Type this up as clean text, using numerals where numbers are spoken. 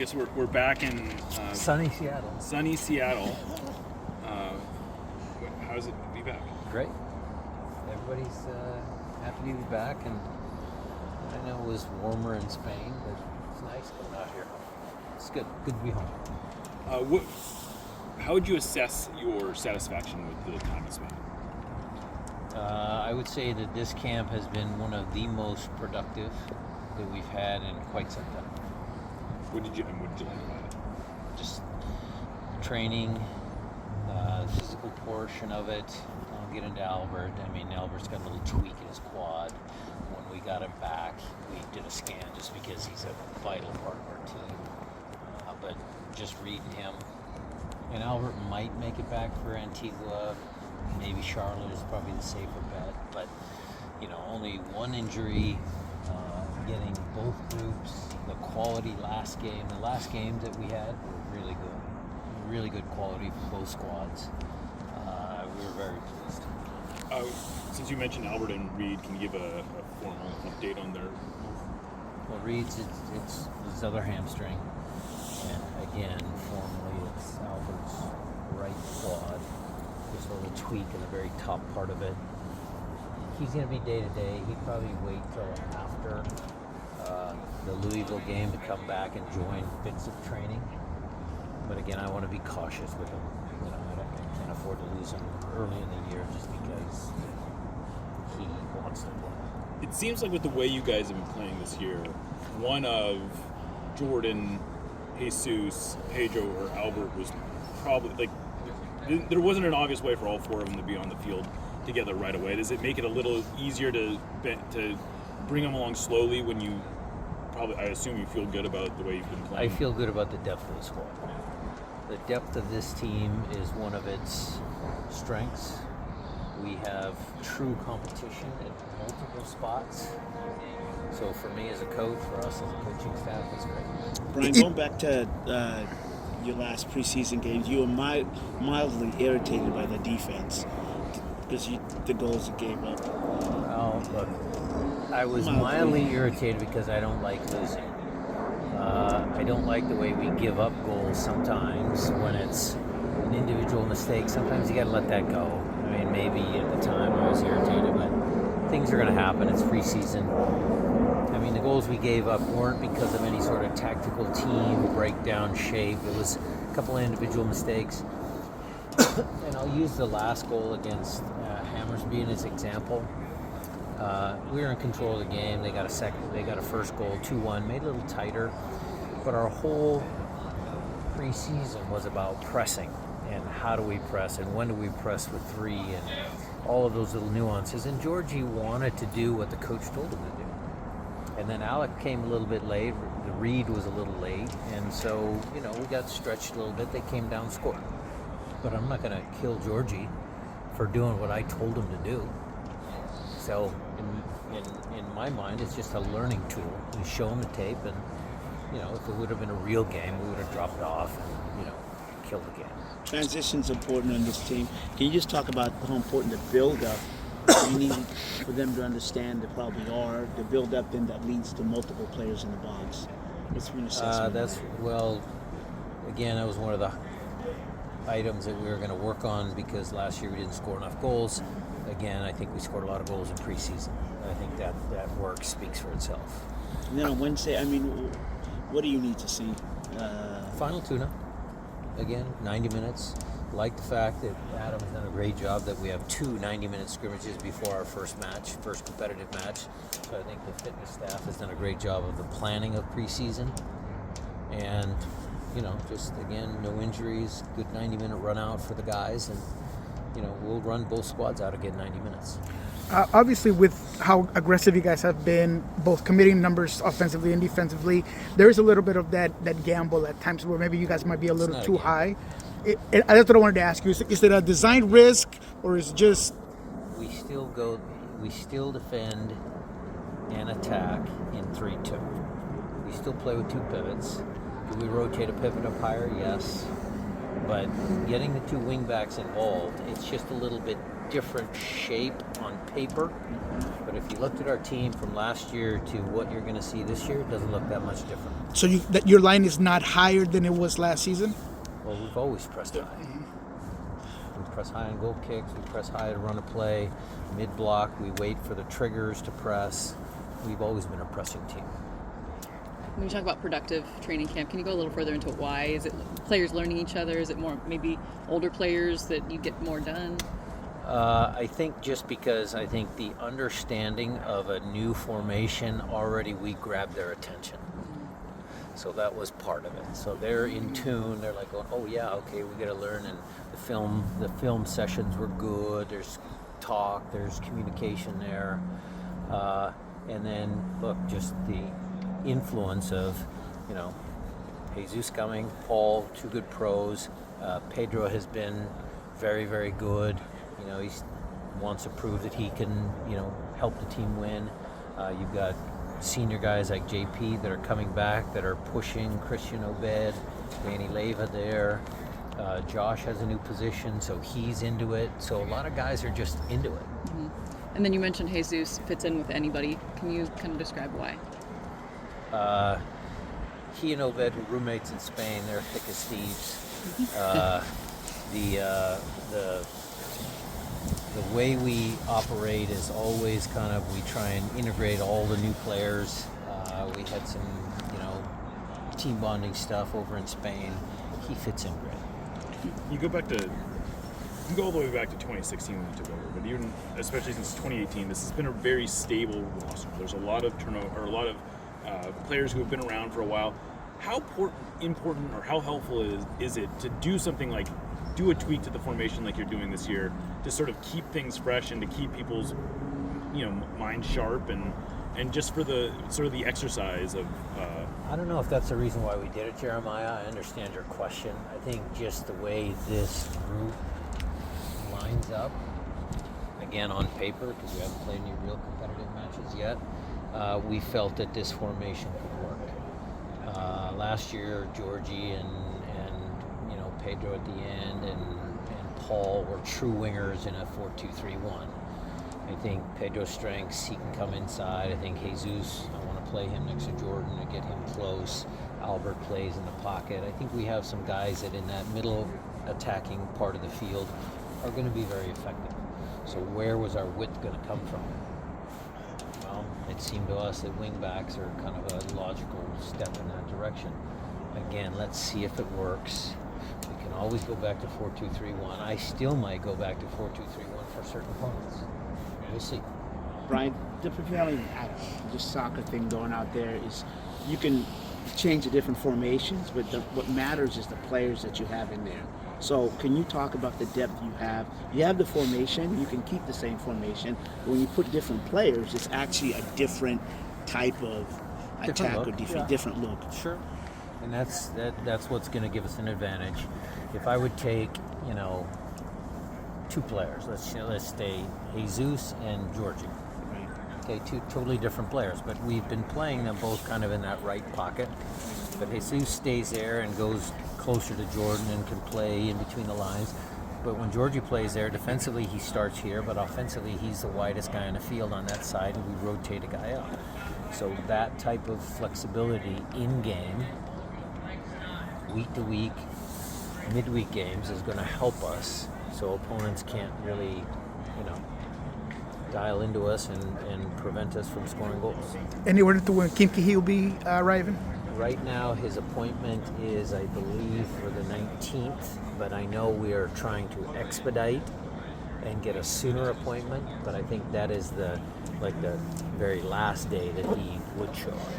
guess we're back in sunny Seattle. Sunny Seattle. How's it to be back? Great. Everybody's happy to be back, and I know it was warmer in Spain, but it's nice coming out here. It's good. Good to be home. How would you assess your satisfaction with the time you spent? I would say that this camp has been one of the most productive that we've had in quite some time. What did you like about it? Just training, physical portion of it. I'll get into Albert. I mean, Albert's got a little tweak in his quad. When we got him back, we did a scan just because he's a vital part of our team. But just reading him, and Albert might make it back for Antigua. Maybe Charlotte is probably the safer bet, but only one injury. Getting both groups, the quality last game. The last games that we had were really good quality for both squads. We were very pleased. Since you mentioned Albert and Reed, can you give a formal update on their? Well, Reed's it's his other hamstring, and again, formally it's Albert's right quad. Just a little tweak in the very top part of it. He's going to be day-to-day. He'd probably wait till after the Louisville game to come back and join bits of training. But again, I want to be cautious with him. I can't afford to lose him early in the year just because he wants to play. It seems like with the way you guys have been playing this year, one of Jordan, Jesus, Pedro, or Albert was probably there wasn't an obvious way for all four of them to be on the field together right away. Does it make it a little easier to bring them along slowly when you I assume you feel good about the way you've been playing? I feel good about the depth of the squad. The depth of this team is one of its strengths. We have true competition at multiple spots. So for me as a coach, for us as a coaching staff, it's great. Brian, going back to your last preseason games, you were mildly irritated by the defense because the goals you gave up. Oh, look, I was mildly irritated because I don't like losing. I don't like the way we give up goals sometimes when it's an individual mistake. Sometimes you got to let that go. I mean, maybe at the time I was irritated, but things are going to happen. It's preseason. I mean, the goals we gave up weren't because of any sort of tactical team breakdown shape. It was a couple of individual mistakes. And I'll use the last goal against Hammersby as an example. We were in control of the game. They got a first goal, 2-1, made it a little tighter. But our whole preseason was about pressing and how do we press and when do we press with three and all of those little nuances. And Georgie wanted to do what the coach told him to do. And then Alec came a little bit late. The Reed was a little late. And so, we got stretched a little bit. They came down, scored. But I'm not going to kill Georgie for doing what I told him to do. So in my mind, it's just a learning tool. You show him the tape, and if it would have been a real game, we would have dropped off and killed the game. Transition's important on this team. Can you just talk about how important the build-up you need for them to understand they probably are, the build-up then that leads to multiple players in the box? What's your assessment? Again, that was one of the items that we were going to work on because last year we didn't score enough goals. Again, I think we scored a lot of goals in preseason. I think that work speaks for itself. And then on Wednesday, what do you need to see? Final tune-up. Again, 90 minutes. Like the fact that Adam has done a great job that we have 2 90-minute scrimmages before our first competitive match. So I think the fitness staff has done a great job of the planning of preseason. And, just again, no injuries, good 90-minute run out for the guys. And, we'll run both squads out again 90 minutes. Obviously, with how aggressive you guys have been, both committing numbers offensively and defensively, there is a little bit of that gamble at times where maybe you guys might be a little too high. That's what I wanted to ask you. Is it a design risk, or is it just... We still defend and attack in 3-2. We still play with 2 pivots. Do we rotate a pivot up higher? Yes. But getting the 2 wingbacks involved, it's just a little bit different shape on paper. But if you looked at our team from last year to what you're going to see this year, it doesn't look that much different. So that your line is not higher than it was last season? Well, we've always pressed high. We press high on goal kicks. We press high to run a play. Mid-block, we wait for the triggers to press. We've always been a pressing team. When you talk about productive training camp, can you go a little further into why? Is it players learning each other? Is it more maybe older players that you get more done? I think just because I think the understanding of a new formation already we grabbed their attention. So that was part of it. So they're in tune. They're like, oh yeah, okay, we got to learn. And the film sessions were good. There's talk. There's communication there. And then look, just the influence of, Jesus coming, Paul, 2 good pros. Pedro has been very, very good. He wants to prove that he can, help the team win. You've got senior guys like JP that are coming back, that are pushing. Christian Obed, Danny Leyva there. Josh has a new position, so he's into it. So a lot of guys are just into it. Mm-hmm. And then you mentioned Jesus fits in with anybody. Can you kind of describe why? He and Obed were roommates in Spain. They're thick as thieves. The way we operate is always kind of, we try and integrate all the new players. We had some, team bonding stuff over in Spain. He fits in great. You can go all the way back to 2016 when we took over, but even especially since 2018, this has been a very stable roster. There's a lot of turnover, or a lot of players who have been around for a while. How important or how helpful is it to do something like do a tweak to the formation like you're doing this year to sort of keep things fresh and to keep people's mind sharp and just for the sort of the exercise of I don't know if that's the reason why we did it, Jeremiah. I understand your question. I think just the way this group lines up, again on paper, because we haven't played any real competitive matches yet, we felt that this formation could work. Last year, Georgie and Pedro at the end and Paul were true wingers in a 4-2-3-1. I think Pedro's strengths, he can come inside. I think Jesus, I want to play him next to Jordan to get him close. Albert plays in the pocket. I think we have some guys that in that middle attacking part of the field are going to be very effective. So where was our width going to come from? Well, it seemed to us that wingbacks are kind of a logical step in that direction. Again, let's see if it works. We can always go back to 4-2-3-1. I still might go back to 4-2-3-1 for certain opponents. We'll see. Brian, the prevailing just soccer thing going out there is you can change the different formations, but what matters is the players that you have in there. So can you talk about the depth you have? You have the formation, you can keep the same formation, but when you put different players, it's actually a different type of attack or different look. Sure. And that's what's going to give us an advantage. If I would take, 2 players, let's say Jesus and Georgie. Right. Okay, 2 totally different players, but we've been playing them both kind of in that right pocket. But Jesus stays there and goes closer to Jordan and can play in between the lines. But when Georgie plays there, defensively he starts here, but offensively he's the widest guy on the field on that side, and we rotate a guy up. So that type of flexibility in game, week to week, midweek games is going to help us, so opponents can't really, dial into us and prevent us from scoring goals. Any word to when Kim Cahill will be arriving? Right now, his appointment is, I believe, for the 19th, but I know we are trying to expedite and get a sooner appointment, but I think that is the very last day that he would show up.